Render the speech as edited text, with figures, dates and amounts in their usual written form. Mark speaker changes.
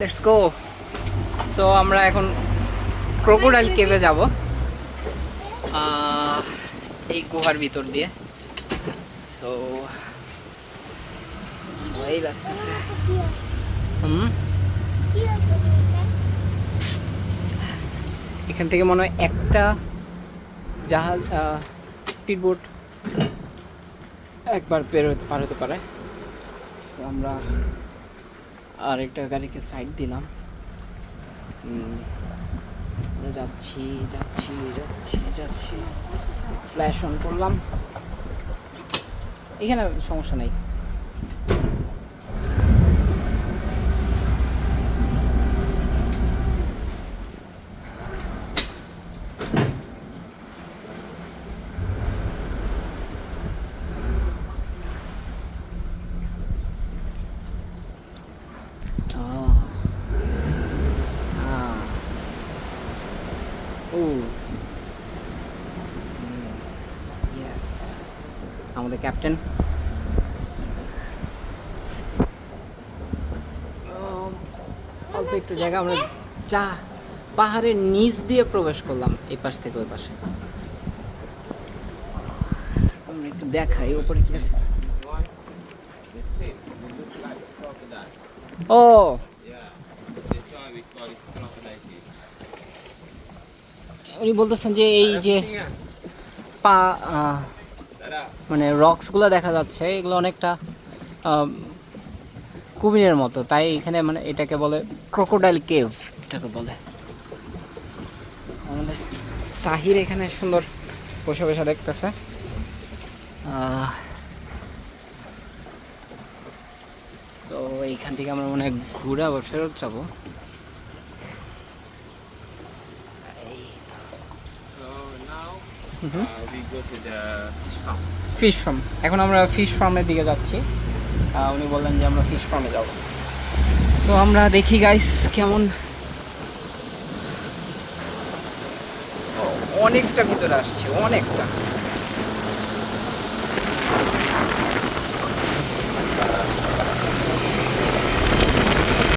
Speaker 1: Let's go. So আমরা এখন crocodile কেভে যাব, এই গুহার ভিতর দিয়ে। সো ভয় লাগতেছে। এখান থেকে মনে হয় একটা জাহাজ, স্পিড বোট একবার পার হতে পারে। তো আমরা আরেকটা গাড়িকে সাইড দিলাম। আমরা যাচ্ছি যাচ্ছি যাচ্ছি যাচ্ছি, ফ্ল্যাশ অন করলাম। এখানে সমস্যা নেই। আমাদের ক্যাপ্টেন অল্প একটু জায়গা আমরা যা পাহাড়ের নিচ দিয়ে প্রবেশ করলাম, এই পাশ থেকে ওই পাশে। আমরা একটু দেখাই উপরে কি আছে। ও উনি বলতেছেন যে এই যে পা মানে রক্সগুলো দেখা যাচ্ছে, এগুলো অনেকটা কুমিরের মতো, তাই এখানে মানে এটাকে বলে ক্রোকোডাইল কেভ এটাকে বলে। আমাদের সাহির এখানে সুন্দর বসে বসে দেখতেছে। তো এইখান থেকে আমরা মনে হয় ঘুরে আবার ফেরত যাবো। ফিশ ফার্ম, এখন আমরা ফিশ ফার্মের দিকে যাচ্ছি। উনি বললেন যে আমরা ফিশ ফার্মে যাব। তো আমরা দেখি গাইস কেমন। অনেকটা ভিতরে আসছে, অনেকটা।